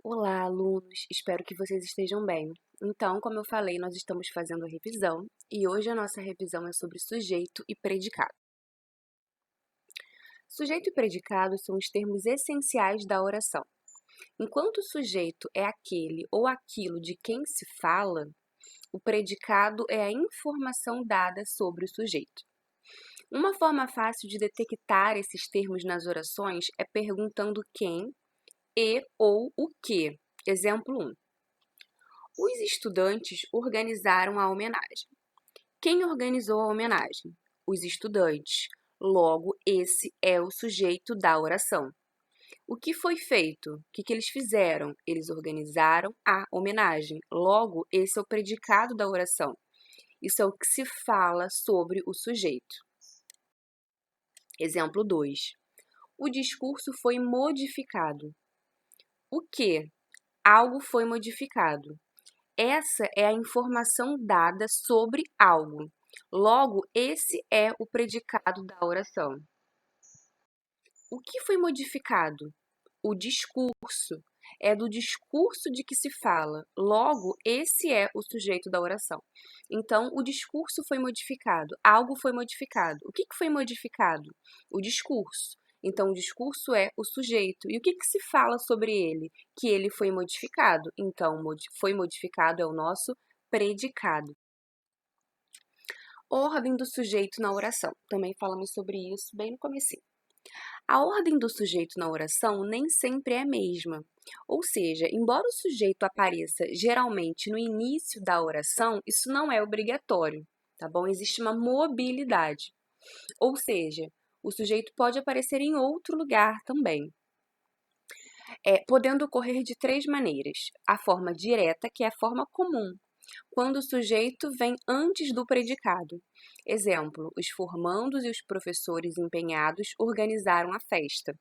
Olá, alunos! Espero que vocês estejam bem. Então, como eu falei, nós estamos fazendo a revisão e hoje a nossa revisão é sobre sujeito e predicado. Sujeito e predicado são os termos essenciais da oração. Enquanto o sujeito é aquele ou aquilo de quem se fala, o predicado é a informação dada sobre o sujeito. Uma forma fácil de detectar esses termos nas orações é perguntando quem e ou o que. Exemplo 1. Os estudantes organizaram a homenagem. Quem organizou a homenagem? Os estudantes. Logo, esse é o sujeito da oração. O que foi feito? O que eles fizeram? Eles organizaram a homenagem. Logo, esse é o predicado da oração. Isso é o que se fala sobre o sujeito. Exemplo 2. O discurso foi modificado. O que? Algo foi modificado. Essa é a informação dada sobre algo. Logo, esse é o predicado da oração. O que foi modificado? O discurso. É do discurso de que se fala. Logo, esse é o sujeito da oração. Então, o discurso foi modificado. Algo foi modificado. O que foi modificado? O discurso. Então, o discurso é o sujeito. E o que se fala sobre ele? Que ele foi modificado. Então, foi modificado é o nosso predicado. Ordem do sujeito na oração. Também falamos sobre isso bem no comecinho. A ordem do sujeito na oração nem sempre é a mesma. Ou seja, embora o sujeito apareça geralmente no início da oração, isso não é obrigatório, tá bom? Existe uma mobilidade. Ou seja, o sujeito pode aparecer em outro lugar também. Podendo ocorrer de três maneiras. A forma direta, que é a forma comum, quando o sujeito vem antes do predicado. Exemplo, os formandos e os professores empenhados organizaram a festa.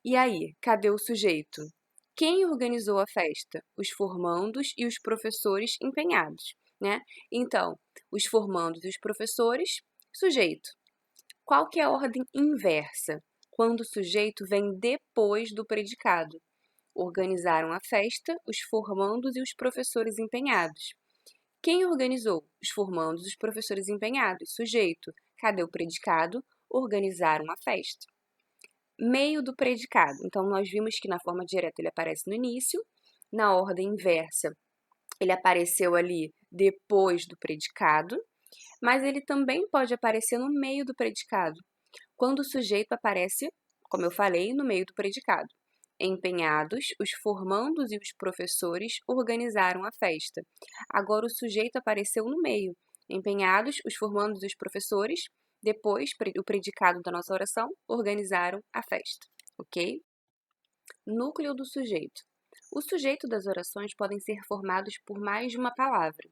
E aí, cadê o sujeito? Quem organizou a festa? Os formandos e os professores empenhados, né? Então, os formandos e os professores, sujeito. Qual que é a ordem inversa? Quando o sujeito vem depois do predicado. Organizaram a festa os formandos e os professores empenhados. Quem organizou? Os formandos e os professores empenhados. Sujeito. Cadê o predicado? Organizaram a festa. Meio do predicado. Então, nós vimos que na forma direta ele aparece no início, na ordem inversa ele apareceu ali depois do predicado, mas ele também pode aparecer no meio do predicado, quando o sujeito aparece, como eu falei, no meio do predicado. Empenhados, os formandos e os professores organizaram a festa. Agora o sujeito apareceu no meio. Empenhados, os formandos e os professores, depois, o predicado da nossa oração, organizaram a festa, ok? Núcleo do sujeito. O sujeito das orações podem ser formados por mais de uma palavra.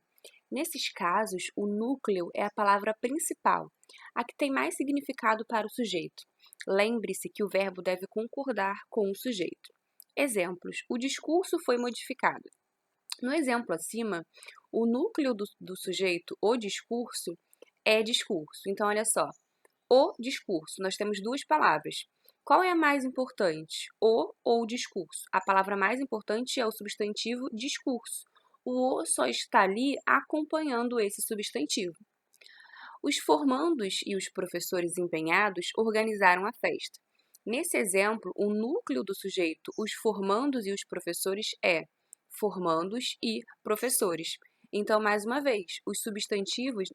Nesses casos, o núcleo é a palavra principal, a que tem mais significado para o sujeito. Lembre-se que o verbo deve concordar com o sujeito. Exemplos: o discurso foi modificado. No exemplo acima, o núcleo do sujeito, o discurso, é discurso. Então, olha só, o discurso, nós temos duas palavras. Qual é a mais importante? O ou o discurso? A palavra mais importante é o substantivo discurso. O só está ali acompanhando esse substantivo. Os formandos e os professores empenhados organizaram a festa. Nesse exemplo, o núcleo do sujeito, os formandos e os professores é formandos e professores. Então, mais uma vez, os substantivos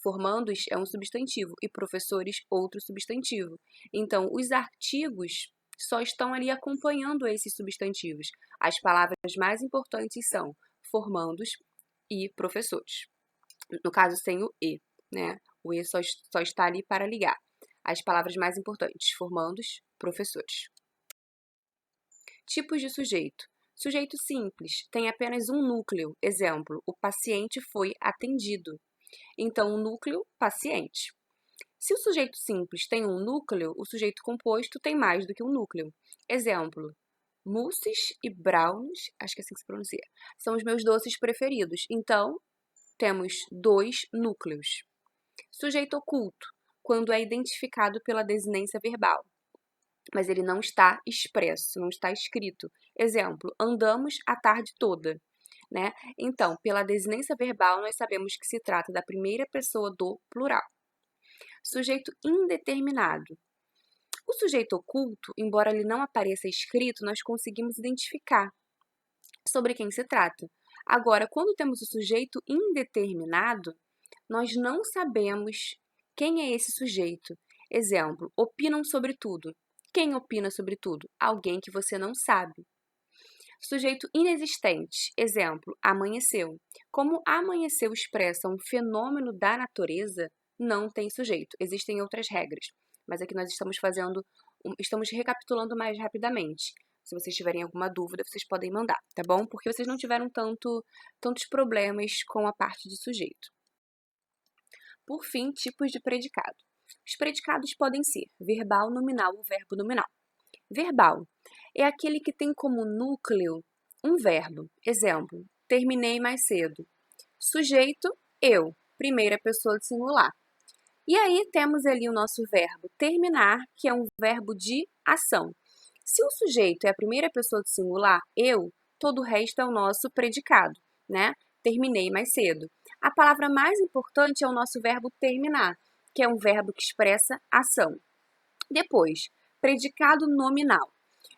formandos é um substantivo e professores outro substantivo. Então, os artigos só estão ali acompanhando esses substantivos. As palavras mais importantes são formandos e professores. No caso, sem o e, né? O e só está ali para ligar. As palavras mais importantes, formandos, professores. Tipos de sujeito. Sujeito simples tem apenas um núcleo. Exemplo, o paciente foi atendido. Então, o núcleo, paciente. Se o sujeito simples tem um núcleo, o sujeito composto tem mais do que um núcleo. Exemplo, mousses e brownies, acho que é assim que se pronuncia, são os meus doces preferidos. Então, temos dois núcleos. Sujeito oculto, quando é identificado pela desinência verbal. mas ele não está expresso, não está escrito. Exemplo, andamos a tarde toda, né? Então, pela desinência verbal, nós sabemos que se trata da primeira pessoa do plural. Sujeito indeterminado. O sujeito oculto, embora ele não apareça escrito, nós conseguimos identificar sobre quem se trata. Agora, quando temos o sujeito indeterminado, nós não sabemos quem é esse sujeito. Exemplo, opinam sobre tudo. Quem opina sobre tudo? Alguém que você não sabe. Sujeito inexistente. Exemplo, amanheceu. Como amanheceu expressa um fenômeno da natureza, não tem sujeito. Existem outras regras, mas aqui nós estamos recapitulando mais rapidamente. Se vocês tiverem alguma dúvida, vocês podem mandar, tá bom? Porque vocês não tiveram tantos problemas com a parte de sujeito. Por fim, tipos de predicado. Os predicados podem ser verbal, nominal ou verbo nominal. Verbal é aquele que tem como núcleo um verbo. Exemplo, terminei mais cedo. Sujeito, eu, primeira pessoa do singular. E aí temos ali o nosso verbo terminar, que é um verbo de ação. Se o sujeito é a primeira pessoa do singular, eu, todo o resto é o nosso predicado, né? Terminei mais cedo. A palavra mais importante é o nosso verbo terminar, que é um verbo que expressa ação. Depois, predicado nominal.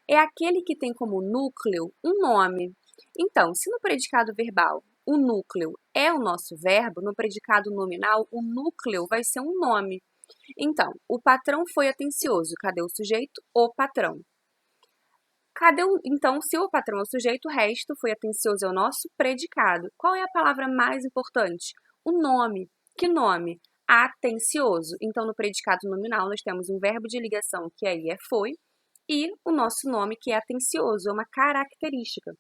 É aquele que tem como núcleo um nome. Então, se no predicado verbal o núcleo é o nosso verbo, no predicado nominal o núcleo vai ser um nome. Então, o patrão foi atencioso. Cadê o sujeito? O patrão. Então, se o patrão é o sujeito, o resto foi atencioso é o nosso predicado. Qual é a palavra mais importante? O nome. Que nome? Atencioso. Então, no predicado nominal, nós temos um verbo de ligação, que aí é foi, e o nosso nome, que é atencioso, é uma característica.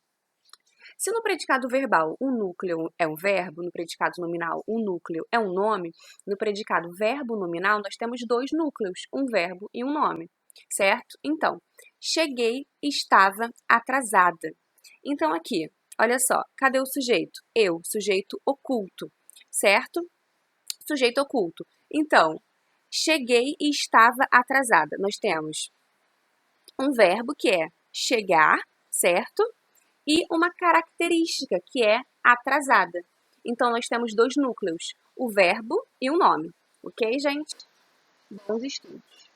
Se no predicado verbal o núcleo é um verbo, no predicado nominal o núcleo é um nome, no predicado verbo nominal nós temos dois núcleos, um verbo e um nome, certo? Então, cheguei e estava atrasada. Então aqui, olha só, cadê o sujeito? Eu, sujeito oculto, certo? Sujeito oculto. Então, cheguei e estava atrasada. Nós temos um verbo que é chegar, certo? E uma característica que é atrasada. Então, nós temos dois núcleos, o verbo e o nome. Ok, gente? Bons estudos.